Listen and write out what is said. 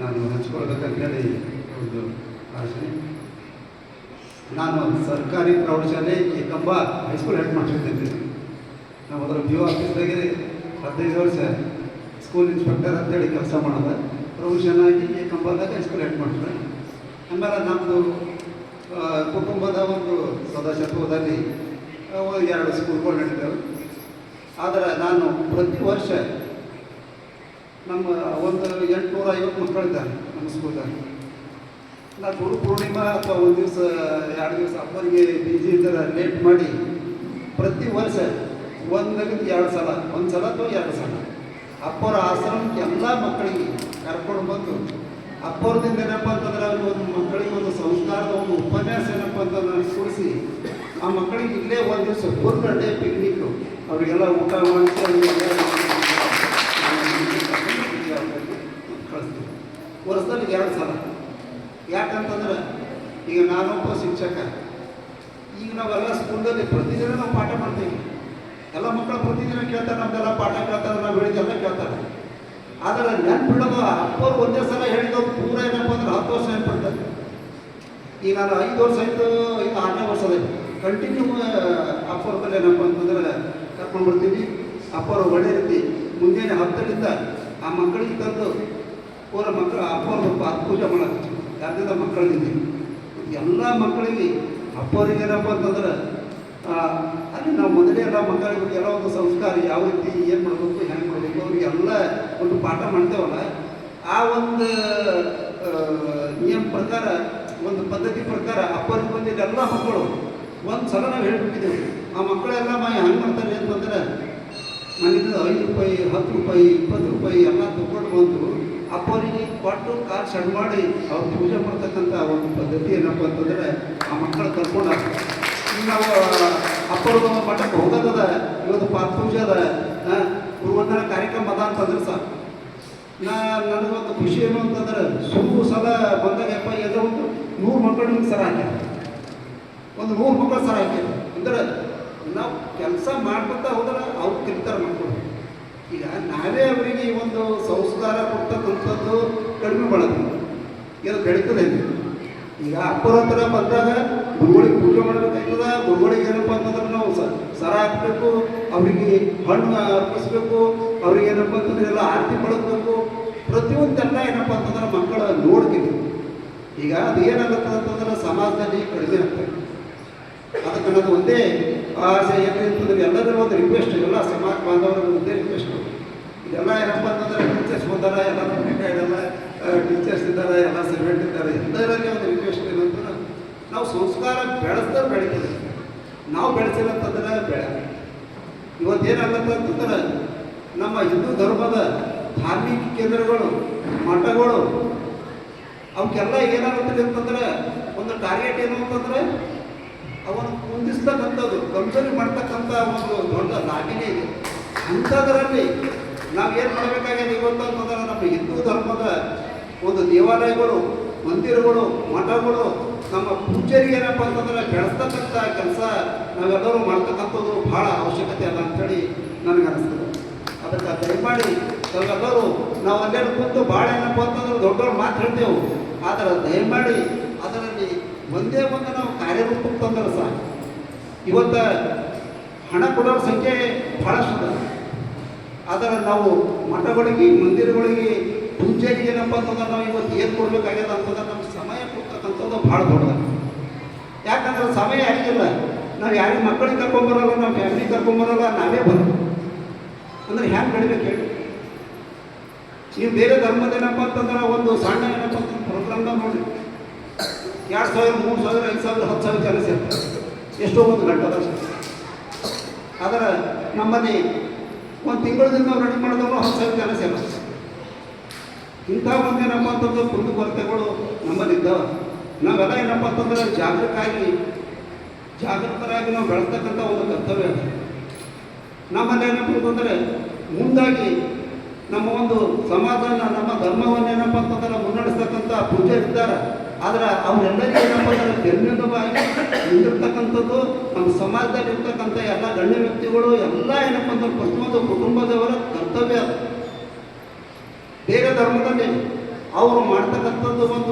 ನಾನು ಹಂಚ್ಕೊಳ್ಬೇಕಂತೇಳಿ ಒಂದು ಆಶೆ. ನಾನು ಸರ್ಕಾರಿ ಪ್ರೌಢಶಾಲೆ ಏಕಂಬ ಹೈಸ್ಕೂಲ್ ಹೆಡ್ ಮಾಡ್ತಿದ್ದೇನೆ. ನಾವು ಅದರ ಬಿ ಒ ಆಫೀಸ್ದಾಗೆ 15 ವರ್ಷ ಸ್ಕೂಲ್ ಇನ್ಸ್ಪೆಕ್ಟರ್ ಅಂತೇಳಿ ಕೆಲಸ ಮಾಡೋದು. ಪ್ರೊಫೆಷನ್ ಆಗಿ ಏಕಂಬದಾಗ ಹೈಸ್ಕೂಲ್ ಹೆಡ್ ಮಾಡ್ತಾರೆ. ಆಮೇಲೆ ನಮ್ಮದು ಕುಟುಂಬದ ಒಂದು ಸದಸ್ಯತ್ವದಲ್ಲಿ 2 ಸ್ಕೂಲ್ಗಳು ನಡೀತವೆ. ಆದರೆ ನಾನು ಪ್ರತಿ ವರ್ಷ ನಮ್ಮ ಒಂದು 850 ಮಕ್ಕಳಿದ್ದಾರೆ ನಮ್ಮ ಸ್ಕೂಲ್ದಾಗ. ನಾನು ಗುರು ಪೂರ್ಣಿಮಾ ಅಥವಾ ಒಂದು ದಿವಸ 2 ದಿವಸ ಅಪ್ಪರಿಗೆ ಬಿಜಿ ಇದ್ದರೆ ಲೇಟ್ ಮಾಡಿ ಪ್ರತಿ ವರ್ಷ 1 ಸಲ ಅಥವಾ 2 ಸಲ ಅಪ್ಪರ ಆಶ್ರಮಕ್ಕೆ ಎಲ್ಲ ಮಕ್ಕಳಿಗೆ ಕರ್ಕೊಂಡು ಬಂದು ಅಪ್ಪರದಿಂದ ಏನಪ್ಪ ಅಂತಂದ್ರೆ ಅವ್ರಿಗೆ ಒಂದು ಮಕ್ಕಳಿಗೆ ಒಂದು ಸಂಸ್ಕಾರದ ಒಂದು ಉಪನ್ಯಾಸ ಏನಪ್ಪ ಅಂತಂದ್ರೆ ಕೊಡಿಸಿ ಆ ಮಕ್ಕಳಿಗೆ ಇಲ್ಲೇ 1 ದಿವಸ ಫುಲ್ ಡೇ ಪಿಕ್ನಿಕ್ಕು ಅವರಿಗೆಲ್ಲ ಊಟ ಮಾಡಿಸಿ ಕಳಿಸ್ತೀವಿ. ವರ್ಷದಲ್ಲಿ 2 ಸಲ. ಯಾಕಂತಂದ್ರೆ ಈಗ ನಾನೊಬ್ಬ ಶಿಕ್ಷಕ. ಈಗ ನಾವೆಲ್ಲ ಸ್ಕೂಲಲ್ಲಿ ಪ್ರತಿದಿನ ನಾವು ಪಾಠ ಮಾಡ್ತೀವಿ. ಎಲ್ಲ ಮಕ್ಕಳು ಪ್ರತಿದಿನ ಕೇಳ್ತಾರೆ, ನಮ್ದೆಲ್ಲ ಪಾಠ ಕೇಳ್ತಾರೆ, ನಾವು ಹೇಳಿದ್ದೆಲ್ಲ ಕೇಳ್ತಾರೆ. ಆದರೆ ನೆನ್ಪಿಡೋದು ಅಪ್ಪರು ಒಂದೇ ಸಲ ಹೇಳಿದವು ಪೂರ ಏನಪ್ಪ ಅಂದ್ರೆ 10 ವರ್ಷ ನೆನ್ಪಿಡ್ತಾರೆ. ಈಗ ನಾನು 5 ವರ್ಷ ಆಯಿತು, ಈಗ 6ನೇ ವರ್ಷದಲ್ಲಿ ಕಂಟಿನ್ಯೂ ಅಪ್ಪರ ಮೇಲೆ ಏನಪ್ಪ ಅಂತಂದ್ರೆ ಕರ್ಕೊಂಡು ಬರ್ತೀವಿ. ಅಪ್ಪರು ಒಳ್ಳೆ ರೀತಿ ಮುಂಜಾನೆ 10ರಿಂದ ಆ ಮಕ್ಕಳಿಗೆ ತಂದು ಪೂರ ಮಕ್ಕಳು ಅಪ್ಪರು ಪೂಜೆ ಮಾಡೋದು ಯಾರಿಂದ ಮಕ್ಕಳಿಗೆ ಎಲ್ಲ ಮಕ್ಕಳಿಗೆ ಅಪ್ಪರಿಗೆ ಏನಪ್ಪ ಅಂತಂದ್ರೆ ಅಲ್ಲಿ ನಾವು ಮೊದಲೇ ಎಲ್ಲ ಮಕ್ಕಳಿಗೆ ಎಲ್ಲ ಒಂದು ಸಂಸ್ಕಾರ ಯಾವ ರೀತಿ ಏನು ಮಾಡಬೇಕು ಹೆಂಗೆ ಮಾಡಬೇಕು ಅವ್ರಿಗೆಲ್ಲ ಒಂದು ಪಾಠ ಮಾಡ್ತೇವಲ್ಲ, ಆ ಒಂದು ನಿಯಮ ಪ್ರಕಾರ ಒಂದು ಪದ್ಧತಿ ಪ್ರಕಾರ ಅಪ್ಪರಿಗೆ ಬಂದಿದ್ದ ಎಲ್ಲ ಮಕ್ಕಳು ಒಂದು ಸಲ ನಾವು ಹೇಳ್ಬಿಟ್ಟಿದ್ದೇವೆ. ಆ ಮಕ್ಕಳೆಲ್ಲ ಹೆಂಗೆ ಮಾಡ್ತಾರೆ ಅಂತಂದ್ರೆ ಮನೆಯಿಂದ 5 ರೂಪಾಯಿ 10 ರೂಪಾಯಿ 20 ರೂಪಾಯಿ ಎಲ್ಲ ತಗೊಂಡು ಬಂದು ಅಪ್ಪರಿಗೆ ಕೊಟ್ಟು ಕಾರ್ ಸಣ್ಣ ಮಾಡಿ ಅವ್ರು ಪೂಜೆ ಮಾಡ್ತಕ್ಕಂಥ ಒಂದು ಪದ್ಧತಿ ಏನಪ್ಪ ಅಂತಂದರೆ ಆ ಮಕ್ಕಳು ಕರ್ಕೊಂಡು ಈಗ ನಾವು ಅಪ್ಪರಿಗೆ ಮಠಕ್ಕೆ ಹೋಗೋದದ, ಇವತ್ತು ಪಾತ್ ಪೂಜೆ ಅದ, ಗುರುವಂದನ ಕಾರ್ಯಕ್ರಮ ಅದ ಅಂತಂದ್ರೆ ಸರ್ ನನಗೊಂದು ಖುಷಿ ಏನು ಅಂತಂದ್ರೆ ಸುಳ್ಳು ಸಲ ಬಂದಾಗ ಅಪ್ಪ ಎಲ್ಲೋ ಒಂದು 100 ಮಕ್ಕಳಿಗೆ ಸರ ಹಾಕ್ಯಾರ, ಒಂದು 100 ಮಕ್ಕಳು ಸರ ಹಾಕ್ಯಾರ ಅಂದ್ರೆ ನಾವು ಕೆಲಸ ಮಾಡ್ಕೊತಾ ಹೋದ್ರೆ ಅವ್ರು ಕಲಿತಾರೆ ಮಕ್ಕಳು. ಈಗ ನಾವೇ ಅವರಿಗೆ ಒಂದು ಸಂಸ್ಕಾರ ಕೊಡ್ತಕ್ಕಂಥದ್ದು ಕಡಿಮೆ ಮಾಡೋದು ಇದು ಬೆಳೀತದೆ. ಈಗ ಅಪ್ಪರ ಹತ್ರ ಬಂದಾಗ ಗುರುಗಳಿಗೆ ಪೂಜೆ ಮಾಡಬೇಕಾಗ್ತದ. ಗುರುಗಳಿಗೆ ಏನಪ್ಪ ಅಂತಂದ್ರೆ ನಾವು ಸರ ಹಾಕಬೇಕು, ಅವರಿಗೆ ಹಣ್ಣು ಅರ್ಪಿಸ್ಬೇಕು, ಅವ್ರಿಗೆ ಏನಪ್ಪ ಅಂತಂದ್ರೆ ಎಲ್ಲ ಆರತಿ ಮಾಡಬೇಕು. ಪ್ರತಿಯೊಂದೆಲ್ಲ ಏನಪ್ಪ ಅಂತಂದ್ರೆ ಮಕ್ಕಳ ನೋಡ್ತೀವಿ. ಈಗ ಅದು ಏನಾಗುತ್ತೆ ಅಂತಂದ್ರೆ ಸಮಾಜದಲ್ಲಿ ಕಡಿಮೆ ಆಗ್ತದೆ. ಅದಕ್ಕೆ ನನ್ನದು ಒಂದೇ ಆಸೆ ಏನ್ರಿ ಅಂತಂದ್ರೆ ಎಲ್ಲರೂ ಒಂದು ರಿಕ್ವೆಸ್ಟ್, ಎಲ್ಲ ಸಮಾಜ ಬಾಂಧವರ ಒಂದೇ ರಿಕ್ವೆಸ್ಟು. ಇದೆಲ್ಲ ಏನಪ್ಪ ಅಂತಂದ್ರೆ ಟೀಚರ್ಸ್ ಬಂದಾರ, ಎಲ್ಲ ಎಲ್ಲ ಟೀಚರ್ಸ್ ಇದ್ದಾರೆ, ಎಲ್ಲ ಸರ್ವೆಂಟ್ ಇದ್ದಾರೆ, ಎಲ್ಲರಲ್ಲಿ ಒಂದು ರಿಕ್ವೆಸ್ಟ್ ಏನಂತಂದ್ರೆ ನಾವು ಸಂಸ್ಕಾರ ಬೆಳೆಸ್ತಾ ಬೆಳೀತದೆ. ನಾವು ಬೆಳೆಸಿಲ್ಲ ಅಂತಂದ್ರೆ ಬೆಳೆ ಇವತ್ತೇನಾಗುತ್ತೆ ಅಂತಂದ್ರೆ ನಮ್ಮ ಹಿಂದೂ ಧರ್ಮದ ಧಾರ್ಮಿಕ ಕೇಂದ್ರಗಳು ಮಠಗಳು ಅವಕ್ಕೆಲ್ಲ ಏನಾಗುತ್ತೆ ಅಂತಂದ್ರೆ ಒಂದು ಟಾರ್ಗೆಟ್ ಏನು ಅಂತಂದ್ರೆ ಅವನು ಕುಂದಿಸ್ತಕ್ಕಂಥದ್ದು ಕಮ್ಸರಿ ಮಾಡ್ತಕ್ಕಂಥ ಒಂದು ದೊಡ್ಡ ಲಾಭಿನೇ ಇದೆ. ಅಂಥದ್ರಲ್ಲಿ ನಾವೇನು ಮಾಡಬೇಕಾಗಿದೆ ಇವತ್ತು ಅಂತಂದ್ರೆ ನಮ್ಮ ಹಿಂದೂ ಧರ್ಮದ ಒಂದು ದೇವಾಲಯಗಳು, ಮಂದಿರಗಳು, ಮಠಗಳು, ನಮ್ಮ ಪೂಜಾರಿಗೆ ಏನಪ್ಪ ಅಂತಂದ್ರೆ ಬೆಳೆಸ್ತಕ್ಕಂಥ ಕೆಲಸ ನಾವೆಲ್ಲರೂ ಮಾಡ್ತಕ್ಕಂಥದ್ದು ಭಾಳ ಅವಶ್ಯಕತೆ ಅಲ್ಲ ಅಂಥೇಳಿ ನನಗೆ ಅನಿಸ್ತದೆ. ಅದಕ್ಕೆ ದಯಮಾಡಿ ನಾವೆಲ್ಲರೂ ನಾವು ಅಲ್ಲೇ ಕೂತು ಭಾಳ ಏನಪ್ಪ ಅಂತಂದ್ರೆ ದೊಡ್ಡವ್ರು ಮಾತು ಹೇಳ್ತೇವೆ, ಆದರೆ ದಯಮಾಡಿ ಅದರಲ್ಲಿ ಒಂದೇ ಒಂದು ನಾವು ಕಾರ್ಯರೂಪಕ್ಕೆ ತಂದ್ರೆ ಸಹ ಇವತ್ತು ಹಣ ಕೊಡೋರ ಸಂಖ್ಯೆ ಭಾಳಷ್ಟಿದೆ. ಆದರೆ ನಾವು ಮಠಗಳಿಗೆ, ಮಂದಿರಗಳಿಗೆ, ಪೂಜೆಗೆ ಏನಪ್ಪ ಅಂತಂದ್ರೆ ನಾವು ಇವತ್ತು ಏನು ಕೊಡಬೇಕಾಗ್ಯದ ಅಂತಂದ್ರೆ ನಮ್ಗೆ ಸಮಯ ಕೊಡ್ತಕ್ಕಂಥದ್ದು ಭಾಳ ದೊಡ್ಡದು. ಯಾಕಂದ್ರೆ ಸಮಯ ಆಗಿಲ್ಲ. ನಾವು ಯಾರಿಗೆ ಮಕ್ಕಳಿಗೆ ಕರ್ಕೊಂಬರಲ್ಲ, ನಾವು ಫ್ಯಾಮಿಲಿ ಕರ್ಕೊಂಬರಲ್ಲ, ನಾವೇ ಬರೋದು ಅಂದ್ರೆ ಹ್ಯಾಂಗೆ ಬೆಳಿಬೇಕು ಹೇಳಿ. ನೀವು ಬೇರೆ ಧರ್ಮದೇನಪ್ಪ ಅಂತಂದ್ರೆ ಒಂದು ಸಣ್ಣ ಏನಪ್ಪ ಅಂತಂದ್ರೆ ಪ್ರೋಗ್ರಾಮ್ದಾಗ ನೋಡಿ 2000, 3000, 5000, 10,000 ಜನ ಸೇರ್ತಾರೆ, ಎಷ್ಟೋ ಒಂದು ಗಂಟೆ. ಆದರೆ ನಮ್ಮಲ್ಲಿ ಒಂದು ತಿಂಗಳದಿಂದ ನಾವು ರೆಡಿ ಮಾಡಿದವರು 10,000 ಜನ ಸೇರ್ತಾರೆ. ಇಂಥ ಒಂದು ಏನಪ್ಪ ಅಂತಂದ್ರೆ ಕುಂದು ಕೊರತೆಗಳು ನಮ್ಮಲ್ಲಿದ್ದಾವೆ. ನಾವೆಲ್ಲ ಏನಪ್ಪ ಅಂತಂದ್ರೆ ಜಾಗೃತರಾಗಿ ನಾವು ಬೆಳೆಸ್ತಕ್ಕಂಥ ಒಂದು ಕರ್ತವ್ಯ ಅದ. ನಮ್ಮಲ್ಲಿ ಏನಪ್ಪ ಅಂತಂದರೆ ಮುಂದಾಗಿ ನಮ್ಮ ಒಂದು ಸಮಾಜನ, ನಮ್ಮ ಧರ್ಮವನ್ನೇನಪ್ಪ ಅಂತಂದ್ರೆ ಮುನ್ನಡೆಸ್ತಕ್ಕಂಥ ಪೂಜಾರಿದ್ದಾರೆ. ಆದರೆ ಅವರೆಲ್ಲರಿಗೂ ಏನಪ್ಪ ಅಂದರೆ ಬೆನ್ನೆಲುಬಾಗಿ ನಿಂತಿರ್ತಕ್ಕಂಥದ್ದು ನಮ್ಮ ಸಮಾಜದಲ್ಲಿ ಇರ್ತಕ್ಕಂಥ ಎಲ್ಲ ಗಣ್ಯ ವ್ಯಕ್ತಿಗಳು ಎಲ್ಲ ಏನಪ್ಪ ಅಂದ್ರೆ ಪ್ರತಿಯೊಂದು ಕುಟುಂಬದವರ ಕರ್ತವ್ಯ. ಬೇರೆ ಧರ್ಮದಲ್ಲಿ ಅವರು ಮಾಡ್ತಕ್ಕಂಥದ್ದು ಒಂದು